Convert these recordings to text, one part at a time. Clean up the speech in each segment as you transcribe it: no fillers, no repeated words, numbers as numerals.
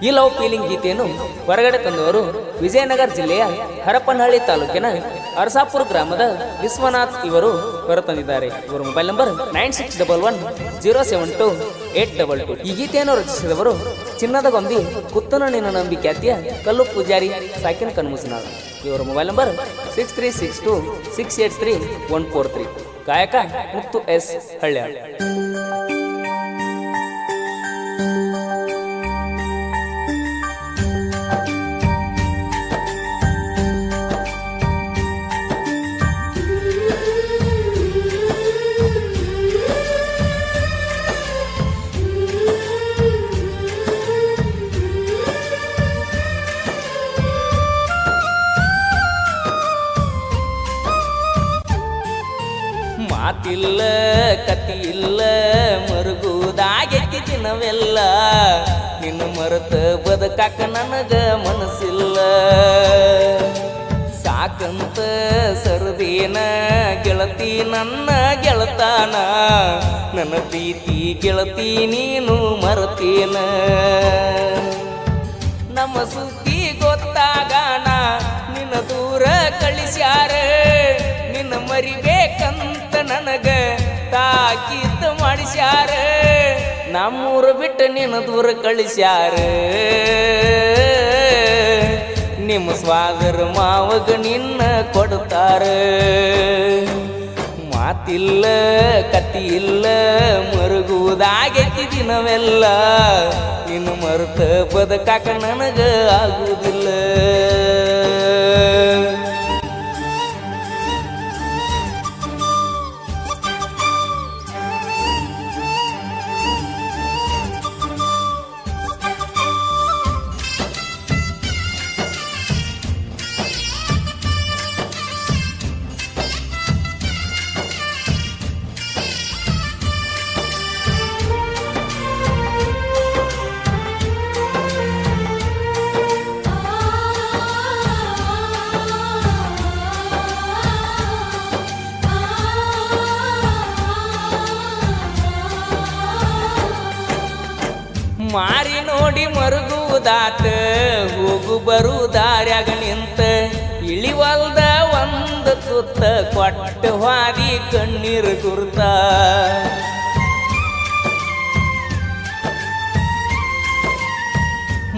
ಈ love feeling ಗೀತೆಯನ್ನು ಹೊರಗಡೆ ತಂದವರು ವಿಜಯನಗರ ಜಿಲ್ಲೆಯ ಹರಪನಹಳ್ಳಿ ತಾಲೂಕಿನ ಅರಸಾಪುರ ಗ್ರಾಮದ ವಿಶ್ವನಾಥ್ ಇವರು ಹೊರತಂದಿದ್ದಾರೆ. ಇವರ ಮೊಬೈಲ್ ನಂಬರ್ 9611072822. ಈ ಗೀತೆಯನ್ನು ರಚಿಸಿದವರು ಚಿನ್ನದ ಗೊಂದಿ ಕುತ್ತನಣ್ಣಿನ ನಂಬಿ ಖ್ಯಾತಿಯ ಕಲ್ಲು ಪೂಜಾರಿ ಸಾಕಿನ ಕನ್ಮುಸನಾಳ್. ಇವರ ಮೊಬೈಲ್ ನಂಬರ್ 6362683143. ಗಾಯಕ ಮುತ್ತು ಎಸ್ ಹಳ್ಳ್ಯಾಳ್. ಮಾತಿಲ್ಲ ಕತಿಯಿಲ್ಲ ಮರುಗುದಾಗೆತ್ತಿ ದಿನವೆಲ್ಲ ನಿನ್ನ ಮರೆತ ಬದುಕಾಕ ನನಗ ಮನಸ್ಸಿಲ್ಲ. ಸಾಕಂತ ಸರದೇನ ಗೆಳತಿ ನನ್ನ ಗೆಳತಾನ, ನನ್ನ ಪ್ರೀತಿ ಗೆಳತಿ ನೀನು ಮರತೇನ. ನಮ್ಮ ಸುದ್ದಿ ಗೊತ್ತಾಗಾನ ನಿನ್ನ ದೂರ ಕಳಿಸ್ಯಾರ, ನಿನ್ನ ಮರಿಬೇಕಂತ ನನಗ ತಾಕೀತು ಮಾಡಿಸ್ಯಾರ. ನಮ್ಮೂರು ಬಿಟ್ಟು ನಿನ್ನ ದೂರ ಕಳಿಸ್ಯಾರ, ನಿಮ್ಮ ಸ್ವಾದರ ಮಾವಗ ನಿನ್ನ ಕೊಡ್ತಾರ. ಮಾತಿಲ್ಲ ಕತಿಯಿಲ್ಲ ಮರುಗುವುದಾಗೆತ್ತಿ ದಿನವೆಲ್ಲ ನಿನ್ನ ಮರುತ ಬದುಕಾಕ ನನಗ ಆಗುವುದಿಲ್ಲ. ಮಾರಿ ನೋಡಿ ಮರುಗುವುದಾತ ಹೋಗು ಬರುದಾರ್ಯಾಗ ನಿಂತ, ಇಳಿವಲ್ದ ಒಂದು ತುತ್ತ ಕೊಟ್ಟ ಹಾದಿ ಕಣ್ಣೀರು ಗುರುತ.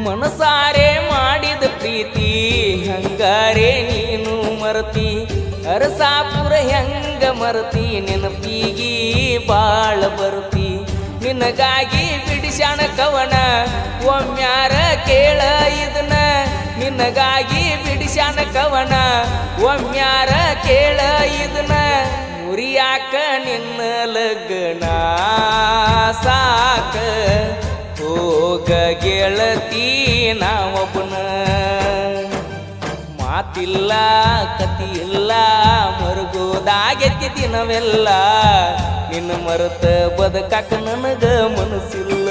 ಮನಸಾರೆ ಮಾಡಿದ ಪ್ರೀತಿ ಹಂಗಾರೆ ನೀನು ಮರತಿ, ಅರಸಾಪುರ ಹೆಂಗ ಮರತಿ ನೆನಪಿಗಿ ಬಾಳ ಬರುತ್ತಿ. ನಿನಗಾಗಿ ಬಿಡಿಸ್ಯಾನ ಕವನ ಒಮ್ಮ್ಯಾರ ಕೇಳ ಇದನ್ನ, ನಿನಗಾಗಿ ಬಿಡಿಸ್ಯಾನ ಕವನ ಒಮ್ಮ್ಯಾರ ಕೇಳ ಇದನ್ನ. ಮುರಿಯಾಕ ನಿನ್ನ ಲಗ್ನ ಸಾಕ ಹೋಗ ಗೆಳತಿ ನಾವೊಬ್ಬನ. ಮಾತಿಲ್ಲ ಕತಿಯಿಲ್ಲ ಮರುಗೋದಾಗೆತ್ತಿ ದಿನವೆಲ್ಲ ನಿನ್ನ ಮರೆತ ಬದುಕಾಕ ನನಗ ಮನಸ್ಸಿಲ್ಲ.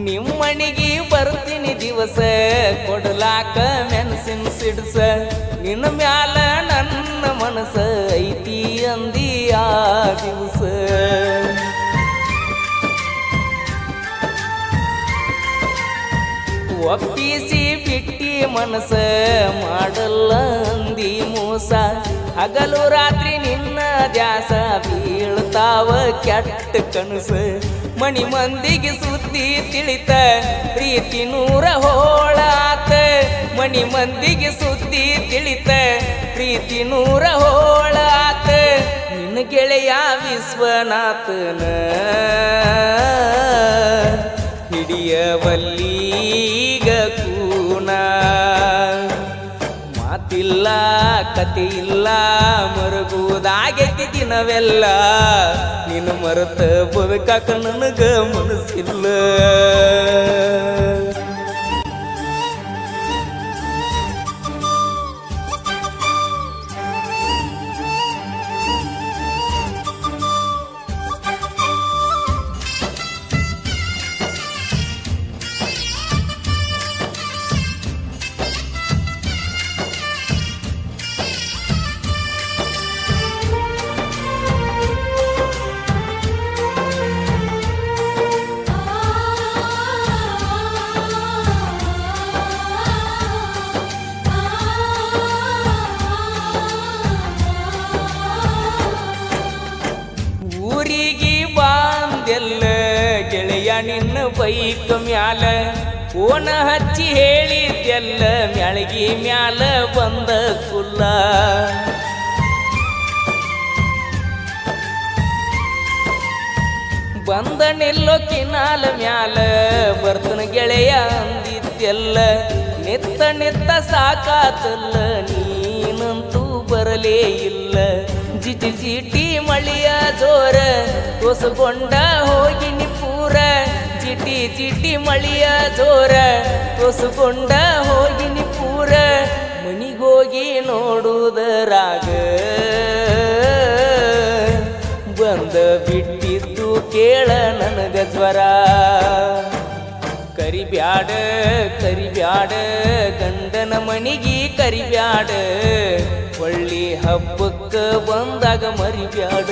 ನಿಮ್ಮಣಿಗೆ ಬರ್ತೀನಿ ದಿವಸ ಕೊಡಲಾಕ ಮೆಣಸಿನ ಸಿಡ್ಸ, ನಿನ್ನ ಮ್ಯಾಲ ನನ್ನ ಮನಸ ಐತಿ ಅಂದಿ ಆ ದಿವಸ. ಒಪ್ಪಿಸಿ ಬಿಟ್ಟಿ ಮನಸ ಮಾಡಲ್ಲ ಅಂದಿ ಮೋಸ, ಹಗಲು ರಾತ್ರಿ ನಿನ್ನ ದ್ಯಾಸ ಬೀಳ್ತಾವ ಕೆಟ್ಟ ಕನಸ. ಮಣಿ ಮಂದಿಗೆ ಸುದ್ದಿ ತಿಳಿತ ಪ್ರೀತಿ ನೂರ ಹೋಳಾತ, ಮಣಿ ಮಂದಿಗೆ ಸುದ್ದಿ ತಿಳಿತ ಪ್ರೀತಿ ನೂರ ಹೋಳಾತ. ನಿನ್ನ ಗೆಳೆಯ ವಿಶ್ವನಾಥನ ಹಿಡಿಯವಲ್ಲೀಗ ಕೂನ. ಮಾತಿಲ್ಲ ಕತೆ ಇಲ್ಲ ಮರುಗುವುದಾಗೈತಿ ದಿನವೆಲ್ಲ ನಿನ್ನ ಮರೆತ ಬದುಕಾಕ ನನಗ ಮನಸ್ಸಿಲ್ಲ ಊರಿಗೆ ಬಾಂದೆಲ್ಲ ಗೆಳೆಯ ನಿನ್ನ ಬೈಕ್ ಮ್ಯಾಲ ಓನ ಹಚ್ಚಿ ಹೇಳಿದ್ದೆಲ್ಲ ಮ್ಯಾಳಗಿ ಮ್ಯಾಲ ಬಂದ ಕುಲ್ಲ ಬಂದ ನಿಲ್ಲೋ ಕಿನಾಲ ಮ್ಯಾಲ ಬರ್ತನ ಗೆಳೆಯ ಅಂದಿದ್ದೆಲ್ಲ ನಿತ್ತ ನಿತ್ತ ಸಾಕಾತಲ್ಲ ನೀನಂತೂ ಬರಲೇ ಇಲ್ಲ ಜಿಟಿ ಜಿಟಿ ಮಳಿಯ ಜೋರ ತೊಸಗೊಂಡ ಹೋಗಿನಿ ಪೂರ ಜಿಟಿ ಜಿಟಿ ಮಳಿಯ ಜೋರ ತೊಸಗೊಂಡ ಹೋಗಿನಿ ಪೂರ ಮನಿಗೋಗಿ ನೋಡುವುದರಾಗ ಬಂದ ಬಿಟ್ಟಿದ್ದು ಕೇಳ ನನಗ ಜ್ವರ ಕರಿಬ್ಯಾಡ ಕರಿಬ್ಯಾಡ ಗಂಡನ ಮನಿಗಿ ಕರಿಬ್ಯಾಡ ಒಳ್ಳಿ ಹಬ್ಬಕ್ಕ ಬಂದಾಗ ಮರಿಬ್ಯಾಡ